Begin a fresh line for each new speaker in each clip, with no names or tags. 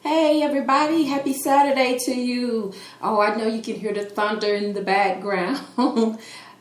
Hey everybody, happy Saturday to you. Oh, I know you can hear the thunder in the background.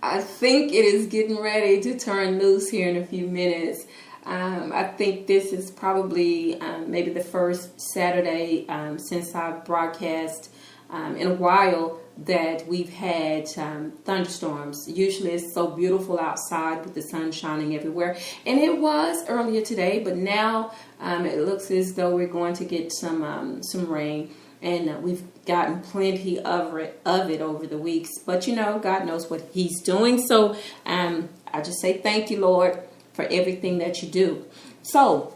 I think it is getting ready to turn loose here in a few minutes. I think this is probably maybe the first Saturday since I've broadcast in a while that we've had thunderstorms. Usually it's so beautiful outside with the sun shining everywhere, and it was earlier today, but now it looks as though we're going to get some rain, and we've gotten plenty of it over the weeks. But you know, God knows what He's doing, so I just say thank you, Lord, for everything that you do. So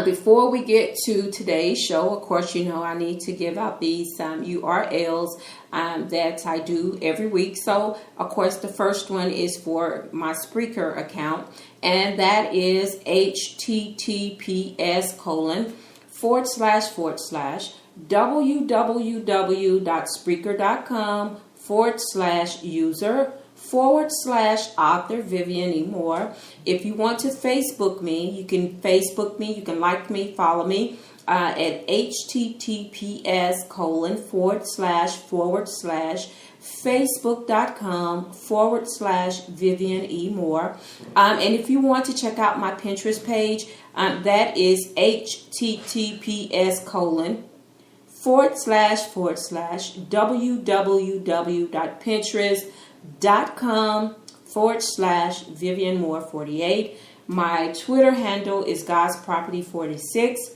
before we get to today's show, of course, you know I need to give out these URLs that I do every week. So, of course, the first one is for my Spreaker account, and that is https://www.spreaker.com/user/author Vivian E. Moore. If you want to Facebook me, you can Facebook me, you can like me, follow me at https://facebook.com/Vivian E. Moore. And if you want to check out my Pinterest page, that is https://www.pinterest.com/Vivian Moore 48. My Twitter handle is God's Property 46.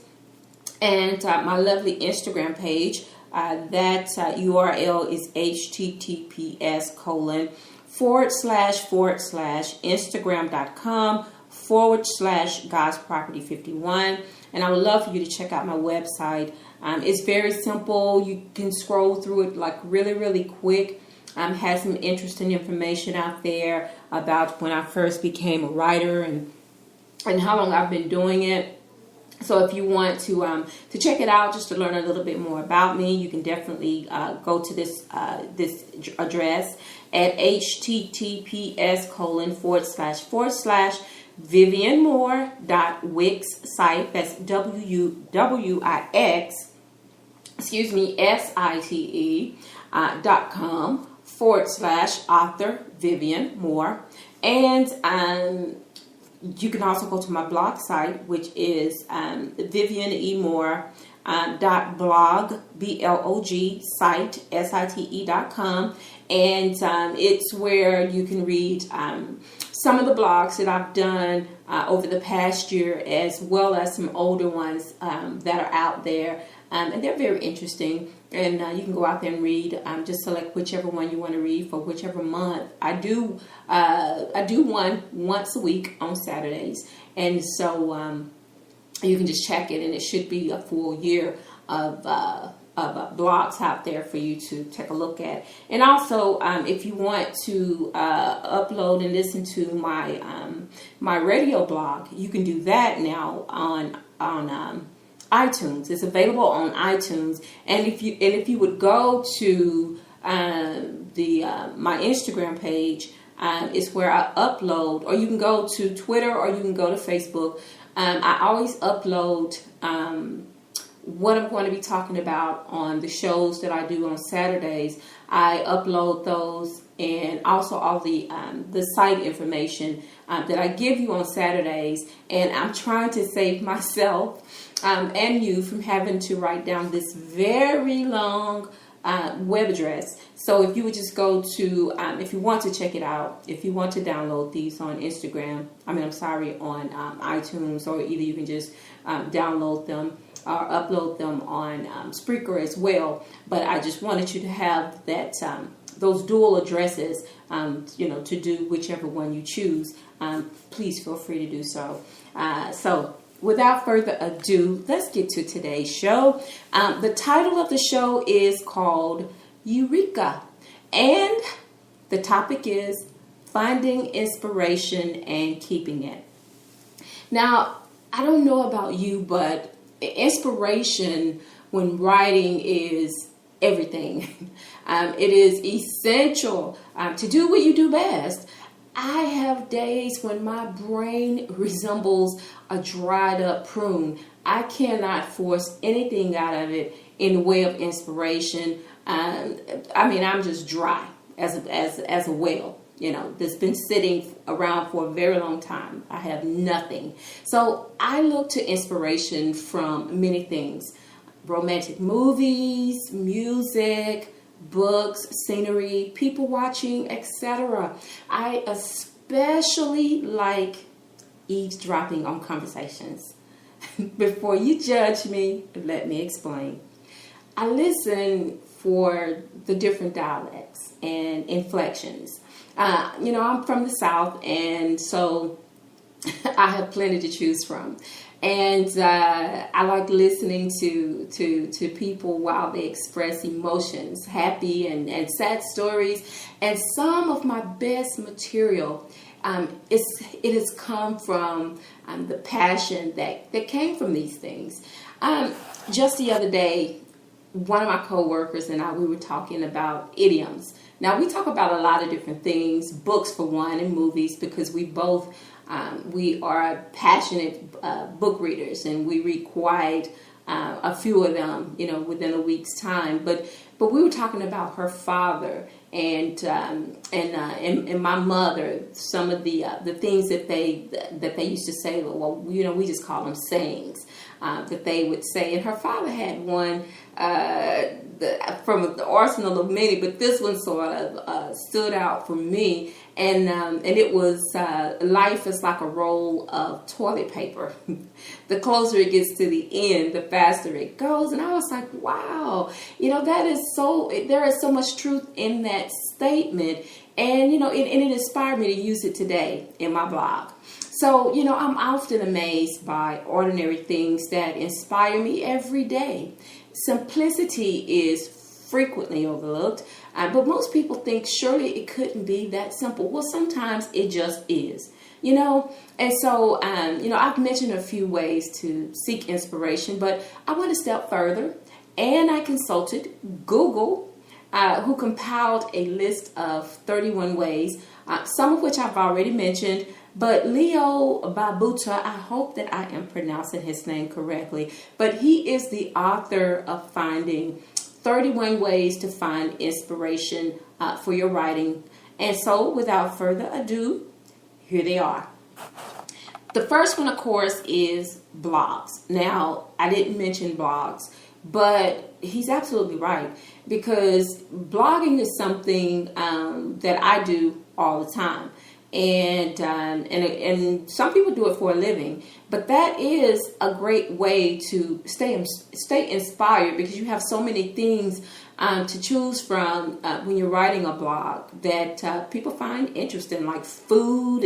And my lovely Instagram page, that URL is https://Instagram.com/God's Property 51. And I would love for you to check out my website. It's very simple. You can scroll through it like really quick. Has some interesting information out there about when I first became a writer and how long I've been doing it. So if you want to check it out, just to learn a little bit more about me, you can definitely go to this address at https://vivianmoore.wix site. That's www.site.com/author Vivian Moore. And you can also go to my blog site, which is vivianemore.blog, blog site, site.com. And it's where you can read some of the blogs that I've done over the past year, as well as some older ones that are out there. And they're very interesting. And you can go out there and read. Just select whichever one you want to read for whichever month. I do one once a week on Saturdays, and so you can just check it, and it should be a full year of blogs out there for you to take a look at. And also, if you want to upload and listen to my radio blog, you can do that now on iTunes. It's available on iTunes, and if you would go to my Instagram page, it's where I upload, or you can go to Twitter, or you can go to Facebook. I always upload what I'm going to be talking about on the shows that I do on Saturdays. I upload those, and also all the site information that I give you on Saturdays. And I'm trying to save myself and you from having to write down this very long web address. So if you would just go to, if you want to check it out, if you want to download these on on iTunes, or either you can just download them or upload them on Spreaker as well. But I just wanted you to have that those dual addresses, to do whichever one you choose. Please feel free to do so. So without further ado, let's get to today's show. The title of the show is called Eureka, and the topic is finding inspiration and keeping it. Now, I don't know about you, but inspiration when writing is everything. It is essential to do what you do best. I have days when my brain resembles a dried up prune. I cannot force anything out of it in the way of inspiration. I'm just dry as a well, that's been sitting around for a very long time. I have nothing. So I look to inspiration from many things: romantic movies, music, books, scenery, people watching, etc. I especially like eavesdropping on conversations. Before you judge me, let me explain. I listen for the different dialects and inflections. I'm from the South, and so I have plenty to choose from. And I like listening to people while they express emotions, happy and sad stories. And some of my best material, it has come from the passion that came from these things. Just the other day, one of my coworkers and we were talking about idioms. Now, we talk about a lot of different things, books for one, and movies, because we both we are passionate book readers, and we read quite a few of them, within a week's time. But we were talking about her father and my mother. Some of the things that they used to say. Well, we just call them sayings that they would say. And her father had one from the arsenal of many, but this one sort of stood out for me. And it was life is like a roll of toilet paper. The closer it gets to the end, the faster it goes. And I was like, wow, that is so. There is so much truth in that statement, and it inspired me to use it today in my blog. So I'm often amazed by ordinary things that inspire me every day. Simplicity is frequently overlooked. But most people think surely it couldn't be that simple. Well, sometimes it just is, And so, I've mentioned a few ways to seek inspiration, but I went a step further, and I consulted Google, who compiled a list of 31 ways, some of which I've already mentioned. But Leo Babuta, I hope that I am pronouncing his name correctly, but he is the author of Finding 31 Ways to Find Inspiration for Your Writing. And so, without further ado, here they are. The first one, of course, is blogs. Now, I didn't mention blogs, but he's absolutely right, because blogging is something that I do all the time. And some people do it for a living, but that is a great way to stay inspired, because you have so many things to choose from when you're writing a blog that people find interesting, like food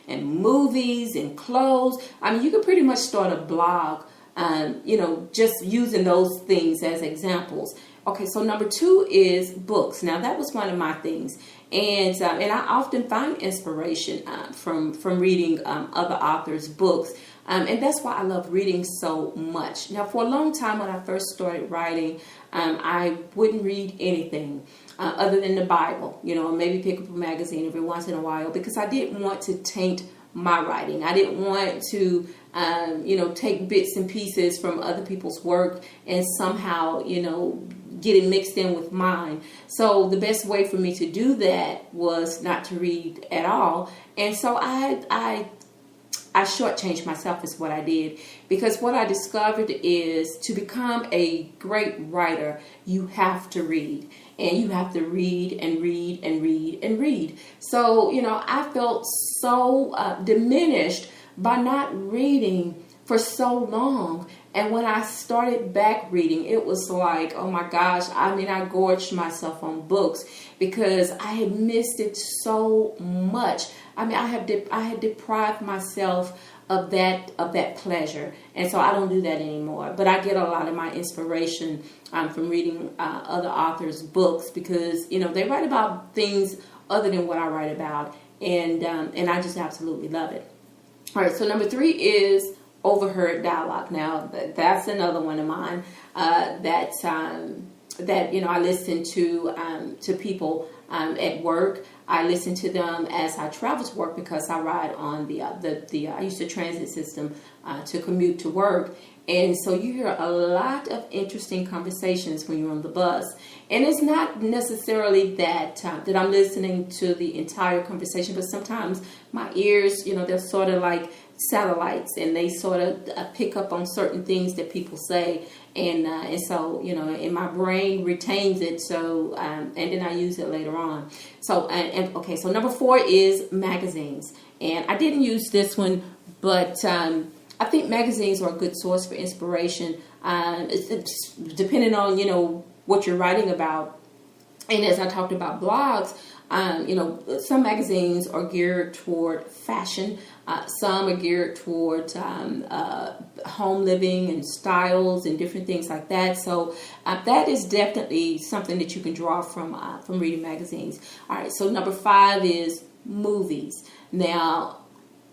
and movies and clothes. You can pretty much start a blog, just using those things as examples. Okay, so number 2 is books. Now, that was one of my things. And I often find inspiration from reading other authors' books. And that's why I love reading so much. Now, for a long time when I first started writing, I wouldn't read anything other than the Bible, maybe pick up a magazine every once in a while, because I didn't want to taint my writing. I didn't want to, take bits and pieces from other people's work and somehow, get it mixed in with mine. So the best way for me to do that was not to read at all. And so I shortchanged myself is what I did, because what I discovered is to become a great writer, you have to read. And you have to read and read and read and read. So, I felt so diminished by not reading for so long. And when I started back reading, it was like, oh my gosh, I gorged myself on books because I had missed it so much. I had deprived myself of that pleasure. And so I don't do that anymore. But I get a lot of my inspiration from reading other authors' books, because, they write about things other than what I write about. And I just absolutely love it. All right, so number 3 is overheard dialogue. Now, that's another one of mine that that I listen to people at work. I listen to them as I travel to work because I ride on the I use the transit system to commute to work, and so you hear a lot of interesting conversations when you're on the bus. And it's not necessarily that that I'm listening to the entire conversation, but sometimes my ears, they're sort of like satellites, and they sort of pick up on certain things that people say, and so and my brain retains it. So and then I use it later on. So okay, so number 4 is magazines, and I didn't use this one, but I think magazines are a good source for inspiration. It's depending on what you're writing about. And as I talked about blogs, some magazines are geared toward fashion. Some are geared toward home living and styles and different things like that. So that is definitely something that you can draw from reading magazines. All right, so number 5 is movies. Now,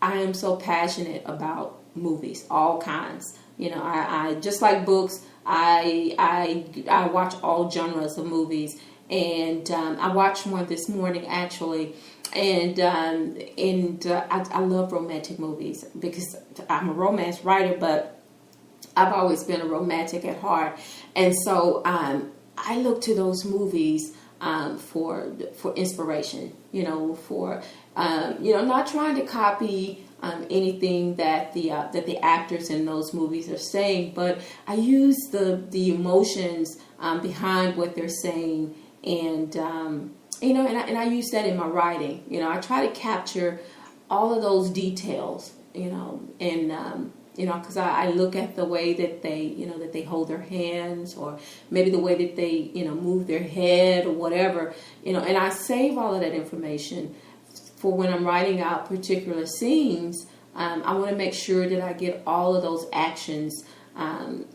I am so passionate about movies, all kinds. I just like books. I watch all genres of movies, and I watched one this morning actually, and I love romantic movies because I'm a romance writer, but I've always been a romantic at heart, and so I look to those movies for inspiration. Not trying to copy anything that the actors in those movies are saying, but I use the emotions behind what they're saying, and and I use that in my writing. I try to capture all of those details, because I look at the way that they hold their hands, or maybe the way that they move their head or whatever, and I save all of that information for when I'm writing out particular scenes. I want to make sure that I get all of those actions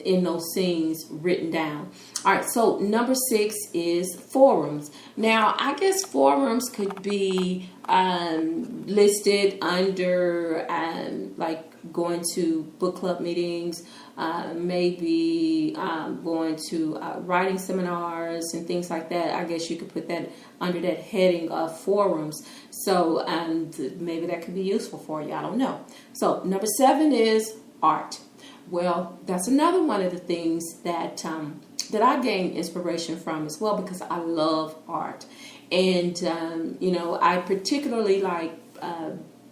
in those scenes written down. All right, so number 6 is forums. Now, I guess forums could be listed under like going to book club meetings, maybe going to writing seminars and things like that. I guess you could put that under that heading of forums. So maybe that could be useful for you. I don't know. So number 7 is art. Well, that's another one of the things that I gain inspiration from as well, because I love art. And, I particularly like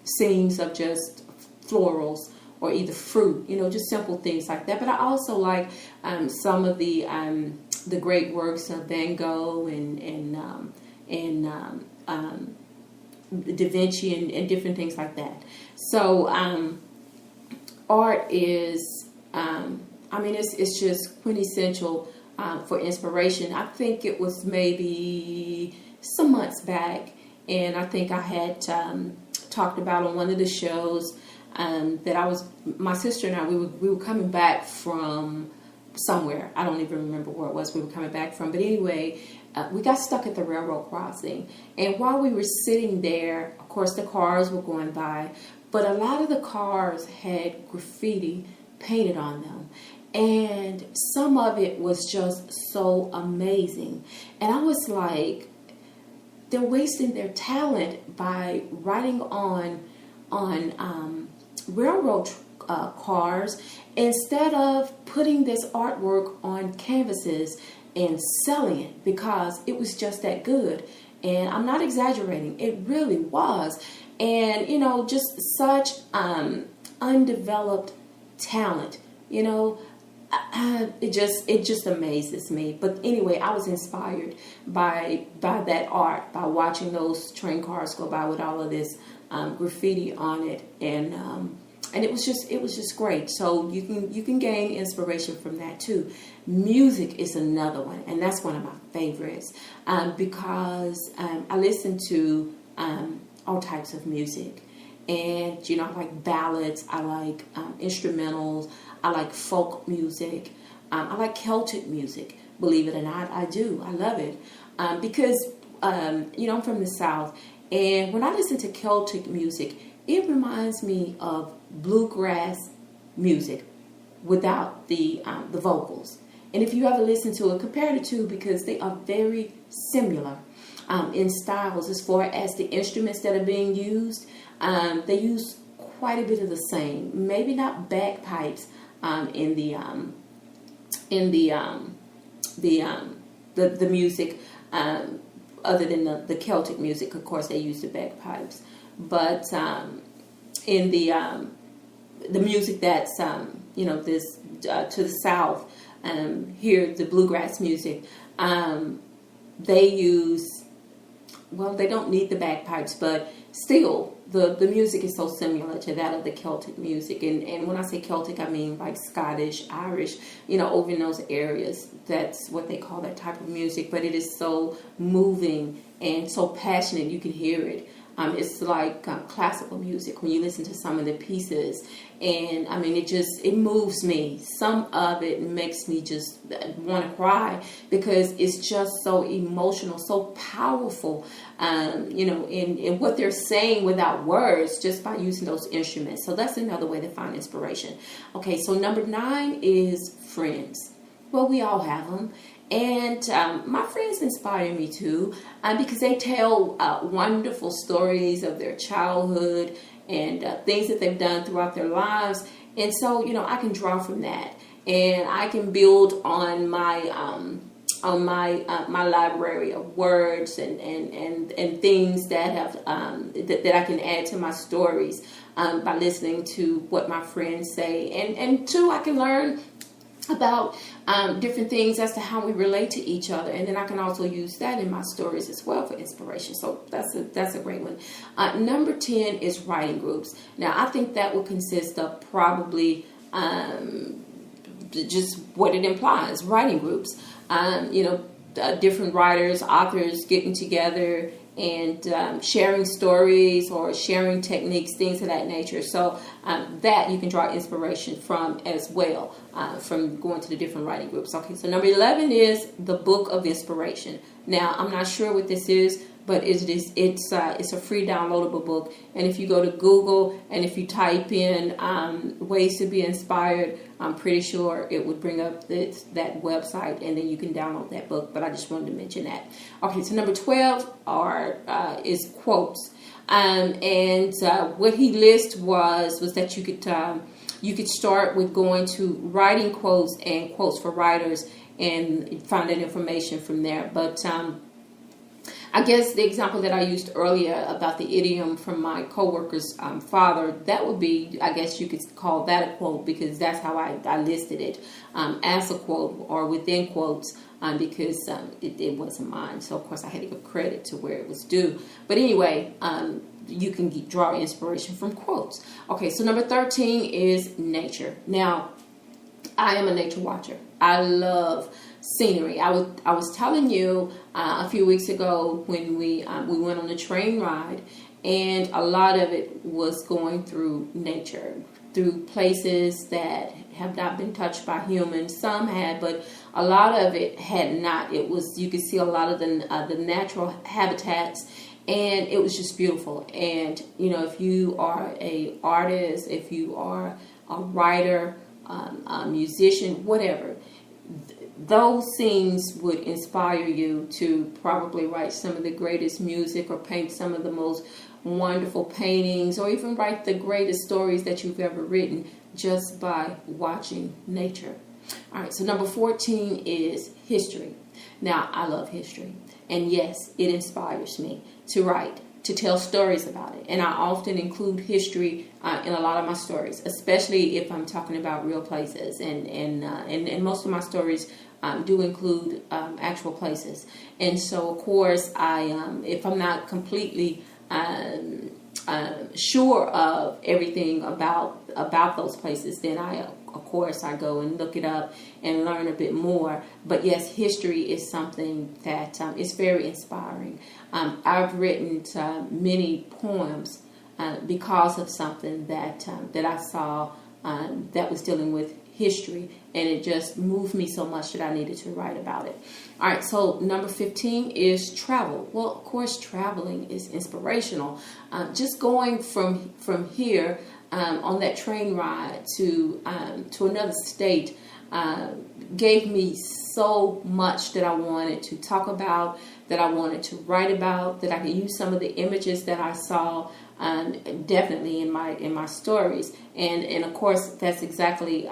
scenes of just florals or either fruit, just simple things like that. But I also like some of the great works of Van Gogh and Da Vinci and different things like that. So art is, it's just quintessential for inspiration. I think it was maybe some months back, and I think I had talked about on one of the shows that my sister and I, we were coming back from somewhere. I don't even remember where it was we were coming back from. But anyway, we got stuck at the railroad crossing. And while we were sitting there, of course, the cars were going by, but a lot of the cars had graffiti painted on them. And some of it was just so amazing. And I was like, they're wasting their talent by writing on railroad cars instead of putting this artwork on canvases and selling it, because it was just that good. And I'm not exaggerating, it really was. And just such undeveloped talent, it just amazes me. But anyway, I was inspired by that art, by watching those train cars go by with all of this graffiti on it, and it was just great. So you can gain inspiration from that too. Music is another one, and that's one of my favorites because I listen to all types of music. And, I like ballads, I like instrumentals, I like folk music, I like Celtic music, believe it or not, I do. I love it because, I'm from the South, and when I listen to Celtic music, it reminds me of bluegrass music without the vocals. And if you ever listen to it, compare the two because they are very similar in styles as far as the instruments that are being used. They use quite a bit of the same. Maybe not bagpipes in the music, other than the Celtic music. Of course, they use the bagpipes, but in the music that's this to the south, here the bluegrass music, they use, well, they don't need the bagpipes, but still the music is so similar to that of the Celtic music. And when I say Celtic, I mean like Scottish, Irish, over in those areas. That's what they call that type of music. But it is so moving and so passionate, you can hear it. It's like classical music when you listen to some of the pieces. And I mean, it moves me. Some of it makes me just want to cry because it's just so emotional, so powerful, in what they're saying without words, just by using those instruments. So that's another way to find inspiration. Okay, so number 9 is friends. Well, we all have them. And my friends inspire me too, because they tell wonderful stories of their childhood and things that they've done throughout their lives. And so, I can draw from that, and I can build on my my library of words and things that have that I can add to my stories by listening to what my friends say, and two, I can learn about different things as to how we relate to each other, and then I can also use that in my stories as well for inspiration. So that's a great one. Number 10 is writing groups. Now I think that will consist of probably just what it implies, writing groups. Different writers, authors getting together and sharing stories or sharing techniques, things of that nature. So that you can draw inspiration from as well, from going to the different writing groups. Okay, so number 11 is the Book of Inspiration. Now, I'm not sure what this is, but it's a free downloadable book. And if you go to Google and if you type in ways to be inspired, I'm pretty sure it would bring up that website, and then you can download that book. But I just wanted to mention that. Okay, so number 12 is quotes. And what he listed was that you could start with going to writing quotes and quotes for writers and find that information from there. But I guess the example that I used earlier about the idiom from my coworker's father, that would be, I guess you could call that a quote, because that's how I listed it, as a quote or within quotes, because it wasn't mine. So, of course, I had to give credit to where it was due. But anyway, you can draw inspiration from quotes. Okay, so number 13 is nature. Now, I am a nature watcher. I love scenery. I was telling you a few weeks ago when we went on a train ride, and a lot of it was going through nature, through places that have not been touched by humans. Some had, but a lot of it had not. You could see a lot of the natural habitats, and it was just beautiful. And if you are a artist, if you are a writer, a musician, whatever, those things would inspire you to probably write some of the greatest music or paint some of the most wonderful paintings, or even write the greatest stories that you've ever written just by watching nature. All right, so number 14 is history. Now, I love history, and yes, it inspires me to write, to tell stories about it. And I often include history in a lot of my stories, especially if I'm talking about real places. And most of my stories do include actual places. And so, of course, if I'm not completely sure of everything about those places, then of course, I go and look it up and learn a bit more. But yes, history is something that is very inspiring. I've written many poems because of something that I saw that was dealing with history, and it just moved me so much that I needed to write about it. All right, so number 15 is travel. Well, of course, traveling is inspirational. Just going from here on that train ride to another state, gave me so much that I wanted to talk about, that I wanted to write about, that I could use some of the images that I saw definitely in my stories. And of course, that's exactly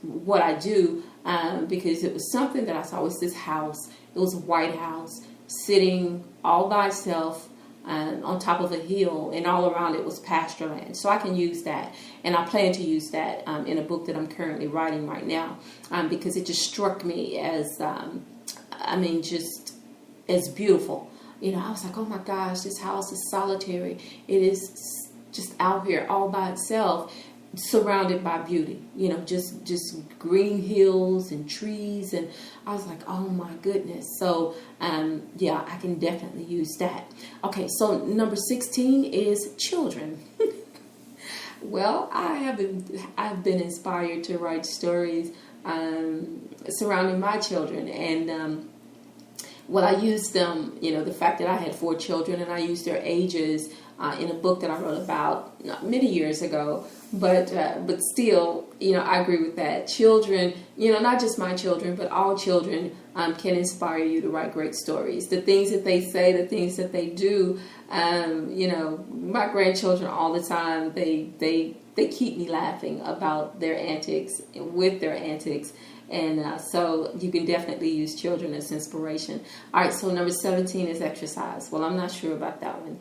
what I do, because it was something that I saw. It was this house. It was a white house sitting all by itself on top of a hill, and all around it was pasture land. So I can use that, and I plan to use that in a book that I'm currently writing right now, because it just struck me as, just as beautiful. I was like, oh my gosh, this house is solitary. It is just out here all by itself, surrounded by beauty, just green hills and trees. And I was like, oh my goodness. So, I can definitely use that. Okay, so number 16 is children. Well, I've been inspired to write stories surrounding my children, and I used them, the fact that I had 4 children, and I used their ages in a book that I wrote about many years ago. But still, I agree with that. Children, not just my children, but all children can inspire you to write great stories. The things that they say, the things that they do, my grandchildren all the time, they keep me laughing about their antics, with their antics. And so you can definitely use children as inspiration. All right, so number 17 is exercise. Well, I'm not sure about that one,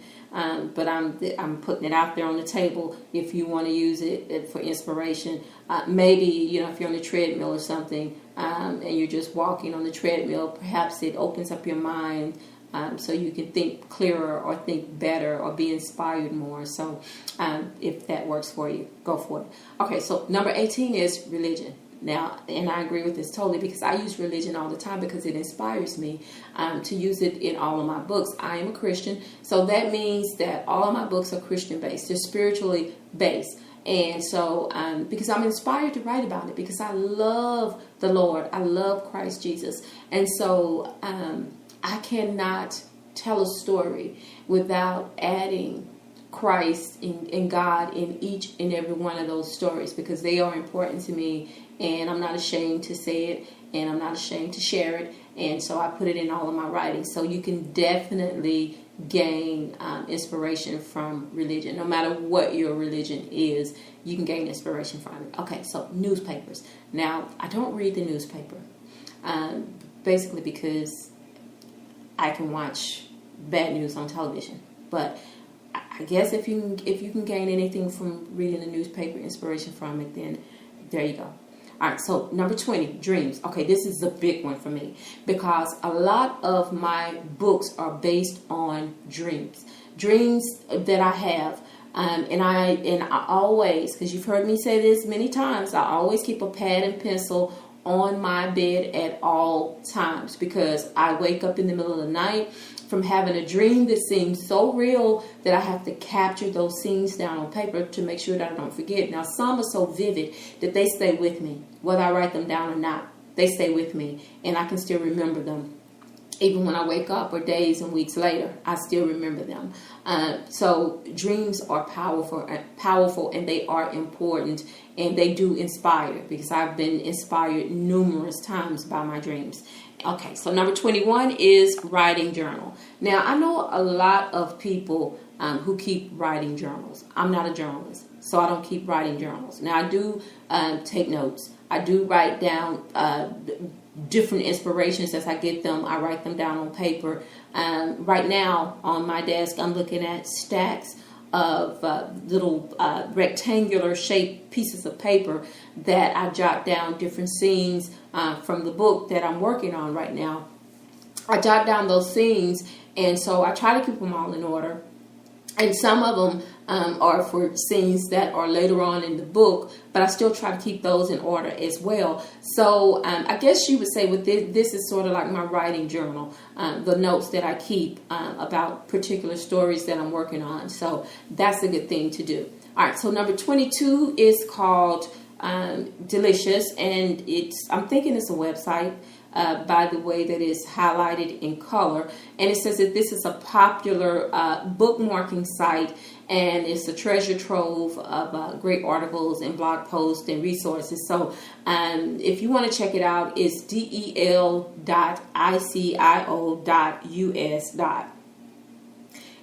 but I'm putting it out there on the table if you want to use it for inspiration. Maybe, if you're on the treadmill or something, and you're just walking on the treadmill, perhaps it opens up your mind so you can think clearer or think better or be inspired more. So if that works for you, go for it. Okay, so number 18 is religion. Now, and I agree with this totally, because I use religion all the time because it inspires me to use it in all of my books. I am a Christian, so that means that all of my books are Christian based. They're spiritually based. And so, because I'm inspired to write about it, because I love the Lord, I love Christ Jesus. And so I cannot tell a story without adding Christ and God in each and every one of those stories, because they are important to me, and I'm not ashamed to say it, and I'm not ashamed to share it. And so I put it in all of my writing. So you can definitely gain inspiration from religion. No matter what your religion is, you can gain inspiration from it. Okay, so newspapers. Now, I don't read the newspaper, basically because I can watch bad news on television. But I guess if you can gain anything from reading the newspaper, inspiration from it, then there you go. All right, so number 20, dreams. Okay, this is a big one for me, because a lot of my books are based on dreams that I have. And I always, because you've heard me say this many times, I always keep a pad and pencil on my bed at all times, because I wake up in the middle of the night from having a dream that seems so real that I have to capture those scenes down on paper to make sure that I don't forget. Now, some are so vivid that they stay with me, whether I write them down or not. They stay with me, and I can still remember them. Even when I wake up or days and weeks later, I still remember them. So dreams are powerful, and they are important, and they do inspire, because I've been inspired numerous times by my dreams. Okay, so number 21 is writing journal. Now, I know a lot of people who keep writing journals. I'm not a journalist, so I don't keep writing journals. Now, I do take notes. I do write down different inspirations as I get them. I write them down on paper. Right now on my desk, I'm looking at stacks of little rectangular shaped pieces of paper that I jot down different scenes from the book that I'm working on right now. I jot down those scenes, and so I try to keep them all in order. And some of them are for scenes that are later on in the book, but I still try to keep those in order as well. So I guess you would say with this is sort of like my writing journal, the notes that I keep about particular stories that I'm working on. So that's a good thing to do. All right, so number 22 is called Delicious, and I'm thinking it's a website. By the way that is highlighted in color, and it says that this is a popular bookmarking site, and it's a treasure trove of great articles and blog posts and resources. So if you want to check it out, it's del.icio.us.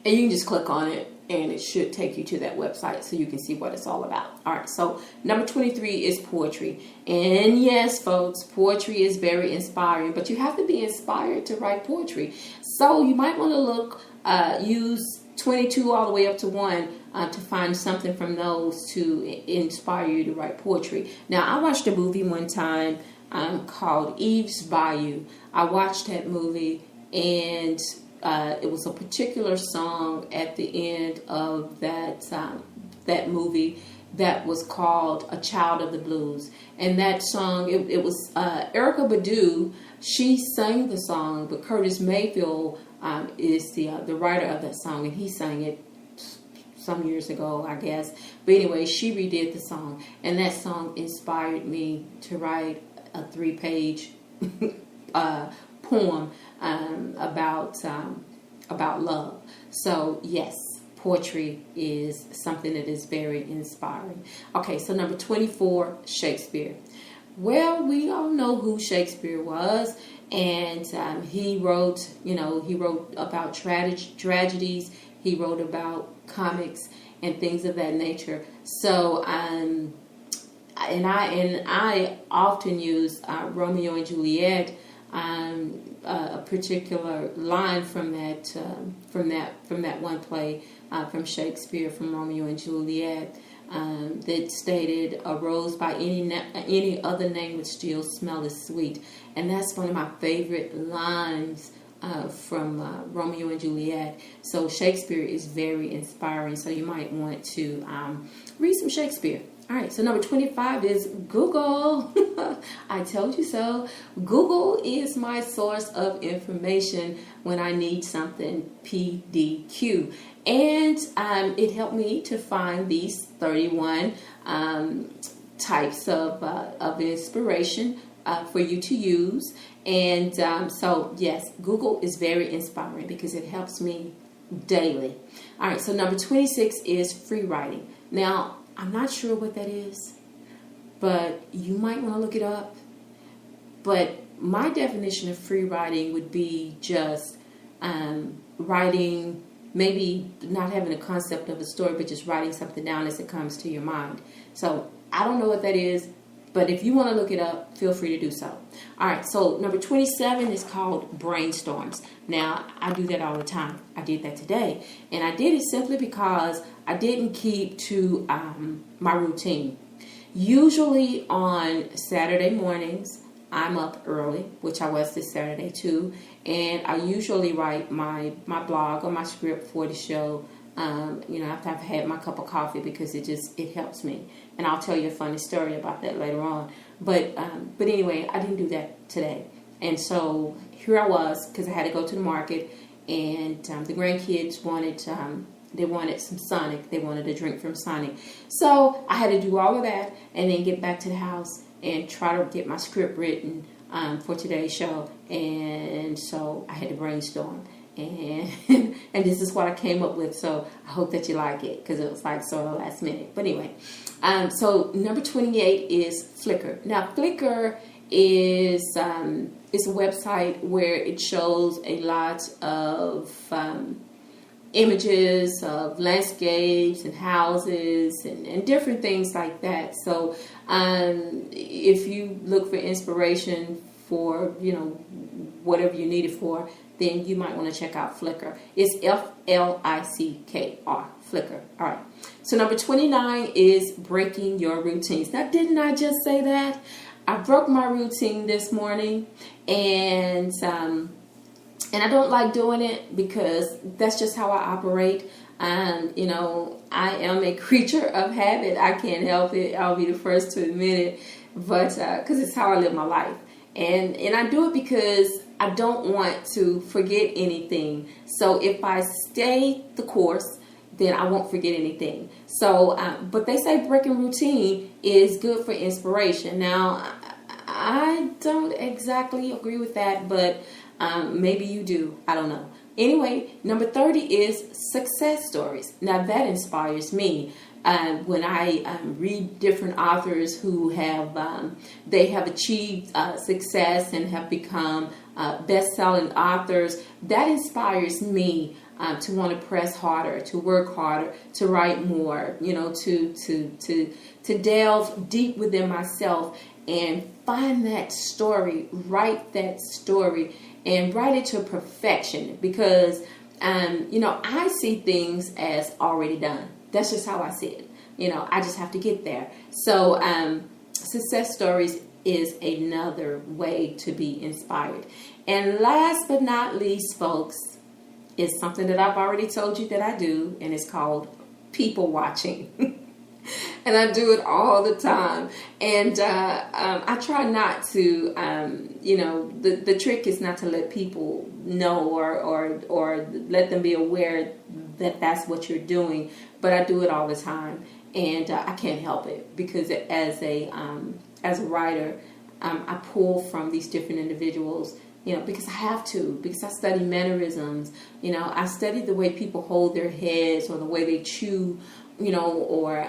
And you can just click on it, and it should take you to that website so you can see what it's all about. All right, so number 23 is poetry. And yes, folks, poetry is very inspiring, but you have to be inspired to write poetry. So you might want to use 22 all the way up to 1 to find something from those to inspire you to write poetry. Now, I watched a movie one time called Eve's Bayou. I watched that movie, and it was a particular song at the end of that movie that was called "A Child of the Blues," and that song it was Erykah Badu. She sang the song, but Curtis Mayfield is the writer of that song, and he sang it some years ago, I guess. But anyway, she redid the song, and that song inspired me to write a 3-page poem about love. So yes, poetry is something that is very inspiring. Okay, so number 24, Shakespeare. Well, we all know who Shakespeare was, and he wrote about tragedies. He wrote about comics and things of that nature. So and I often use Romeo and Juliet, a particular line from that one play from Shakespeare, from Romeo and Juliet, that stated, "A rose by any other name would still smell as sweet," and that's one of my favorite lines from Romeo and Juliet. So Shakespeare is very inspiring. So you might want to read some Shakespeare. All right, so number 25 is Google. I told you so. Google is my source of information when I need something PDQ. And it helped me to find these 31 types of inspiration for you to use. And so, yes, Google is very inspiring because it helps me daily. All right, so number 26 is free writing. Now, I'm not sure what that is, but you might want to look it up. But my definition of free writing would be just writing, maybe not having a concept of a story, but just writing something down as it comes to your mind. So I don't know what that is, but if you want to look it up, feel free to do so. All right, so number 27 is called brainstorms. Now, I do that all the time. I did that today. And I did it simply because I didn't keep to my routine. Usually on Saturday mornings, I'm up early, which I was this Saturday too. And I usually write my blog or my script for the show, after I've had my cup of coffee, because it helps me. And I'll tell you a funny story about that later on. But anyway, I didn't do that today. And so here I was, because I had to go to the market, and the grandkids wanted some Sonic. They wanted a drink from Sonic. So I had to do all of that and then get back to the house and try to get my script written for today's show. And so I had to brainstorm. And this is what I came up with. So I hope that you like it, because it was like sort of last minute. But anyway, so number 28 is Flickr. Now Flickr is a website where it shows a lot of images of landscapes and houses and different things like that. So if you look for inspiration for whatever you need it for, then you might want to check out Flickr. It's Flickr, Flickr. All right. So number 29 is breaking your routines. Now, didn't I just say that? I broke my routine this morning, and I don't like doing it because that's just how I operate. I am a creature of habit. I can't help it. I'll be the first to admit it, but because it's how I live my life. And I do it because I don't want to forget anything. So if I stay the course, then I won't forget anything. So, but they say breaking routine is good for inspiration. Now, I don't exactly agree with that, but maybe you do. I don't know. Anyway, number 30 is success stories. Now that inspires me. When I read different authors who have they have achieved success and have become best-selling authors, that inspires me to want to press harder, to work harder, to write more. To delve deep within myself and find that story, write that story, and write it to perfection. Because I see things as already done. That's just how I see it. I just have to get there. So success stories is another way to be inspired. And last but not least, folks, is something that I've already told you that I do, and it's called people watching. And I do it all the time. And I try not to, the trick is not to let people know or let them be aware that that's what you're doing. But I do it all the time. And I can't help it, because as a writer, I pull from these different individuals, because I have to, because I study mannerisms. I study the way people hold their heads, or the way they chew, or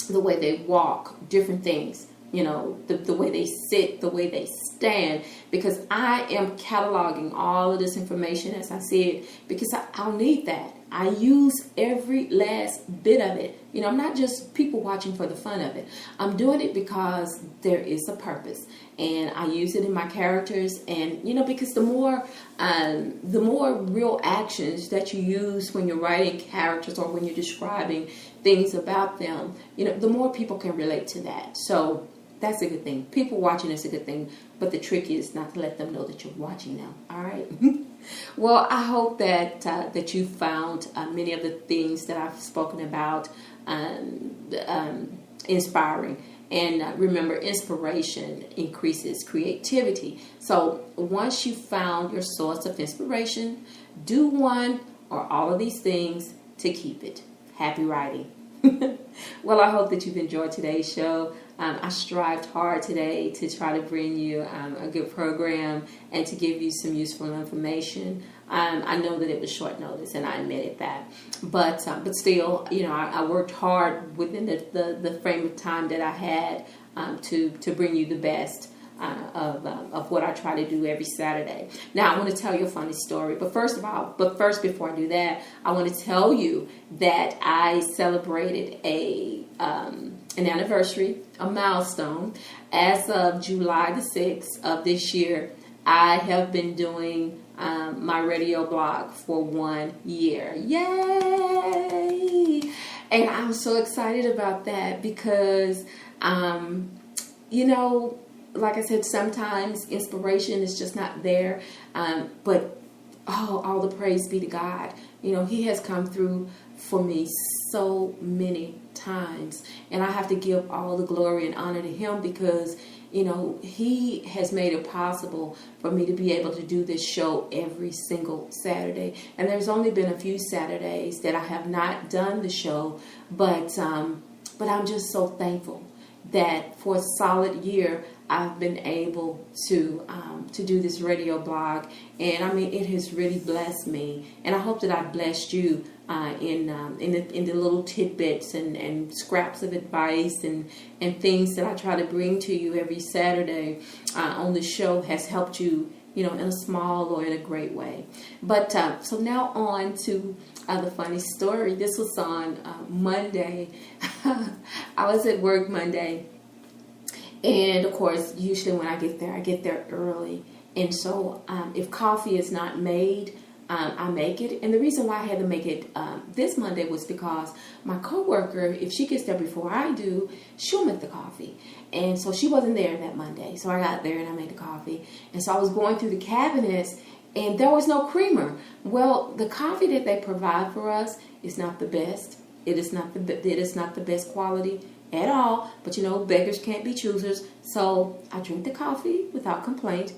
the way they walk, different things, the way they sit, the way they stand, because I am cataloging all of this information as I see it, because I'll need that. I use every last bit of it. I'm not just people watching for the fun of it. I'm doing it because there is a purpose, and I use it in my characters. And because the more real actions that you use when you're writing characters or when you're describing things about them, the more people can relate to that. So that's a good thing. People watching is a good thing, but the trick is not to let them know that you're watching them. All right. Well, I hope that you found many of the things that I've spoken about inspiring. And remember, inspiration increases creativity. So once you found your source of inspiration, do one or all of these things to keep it. Happy writing. Well, I hope that you've enjoyed today's show. I strived hard today to try to bring you a good program and to give you some useful information. I know that it was short notice, and I admitted that. But still, I worked hard within the frame of time that I had to bring you the best of what I try to do every Saturday. Now, I want to tell you a funny story. But first, before I do that, I want to tell you that I celebrated an anniversary, a milestone. As of July the 6th of this year, I have been doing my radio blog for 1 year. Yay! And I'm so excited about that because, like I said, sometimes inspiration is just not there. But all the praise be to God. He has come through for me so many times. And I have to give all the glory and honor to him because, he has made it possible for me to be able to do this show every single Saturday. And there's only been a few Saturdays that I have not done the show, but I'm just so thankful that for a solid year I've been able to do this radio blog, and it has really blessed me, and I hope that I blessed you in the little tidbits and scraps of advice and things that I try to bring to you every Saturday on the show has helped you, in a small or in a great way. But so now on to the funny story. This was on Monday. I was at work Monday. And, of course, usually when I get there early. And so if coffee is not made, I make it. And the reason why I had to make it this Monday was because my coworker, if she gets there before I do, she'll make the coffee. And so she wasn't there that Monday. So I got there and I made the coffee. And so I was going through the cabinets and there was no creamer. Well, the coffee that they provide for us is not the best. It is not the best quality at all, but beggars can't be choosers. So I drink the coffee without complaint,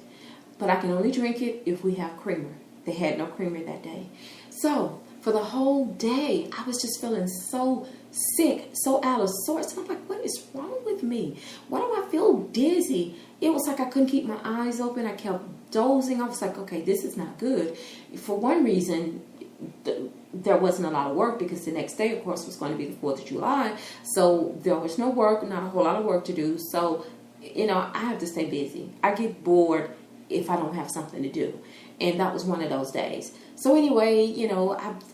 but I can only drink it if we have creamer. They had no creamer that day. So for the whole day, I was just feeling so sick, so out of sorts. And I'm like, what is wrong with me? Why do I feel dizzy? it was like I couldn't keep my eyes open. I kept dozing. I was like, okay, this is not good. For one reason, there wasn't a lot of work because the next day, of course, was going to be the 4th of July. So there was no work, not a whole lot of work to do. So, I have to stay busy. I get bored if I don't have something to do. And that was one of those days. So anyway,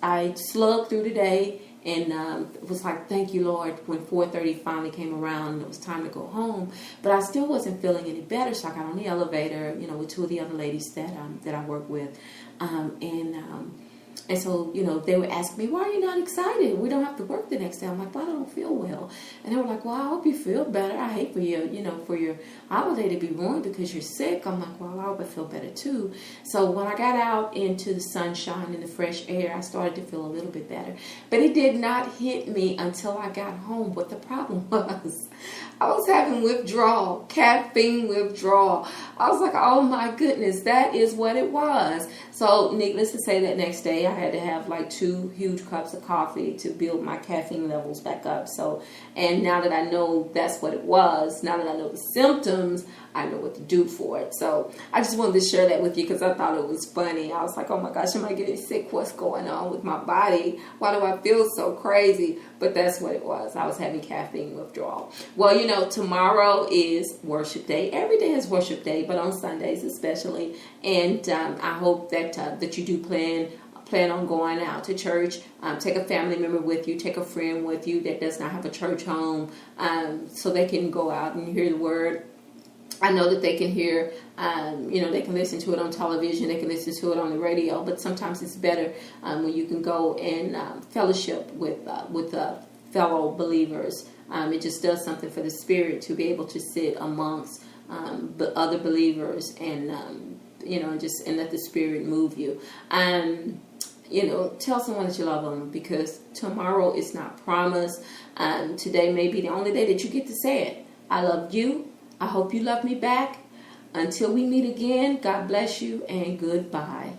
I slugged through the day, and it was like, thank you, Lord, when 4:30 finally came around and it was time to go home. But I still wasn't feeling any better, so I got on the elevator, with 2 of the other ladies that I work with. And so, they would ask me, why are you not excited? We don't have to work the next day. I'm like, well, I don't feel well. And they were like, well, I hope you feel better. I hate for you, for your holiday to be ruined because you're sick. I'm like, well, I hope I feel better too. So when I got out into the sunshine and the fresh air, I started to feel a little bit better. But it did not hit me until I got home what the problem was. I was having withdrawal, caffeine withdrawal. I was like, oh my goodness, that is what it was. So needless to say, that next day I had to have like 2 huge cups of coffee to build my caffeine levels back up. So, and now that I know that's what it was, now that I know the symptoms, I know what to do for it. So I just wanted to share that with you because I thought it was funny. I was like, oh my gosh, am I getting sick? What's going on with my body? Why do I feel so crazy? But that's what it was. I was having caffeine withdrawal. Well, tomorrow is worship day. Every day is worship day, but on Sundays especially. And I hope that you do plan on going out to church. Take a family member with you. Take a friend with you that does not have a church home, so they can go out and hear the word. I know that they can hear, they can listen to it on television, they can listen to it on the radio, but sometimes it's better when you can go and fellowship with fellow believers. It just does something for the spirit to be able to sit amongst the other believers and, and let the spirit move you. Tell someone that you love them because tomorrow is not promised. Today may be the only day that you get to say it. I love you. I hope you love me back. Until we meet again, God bless you and goodbye.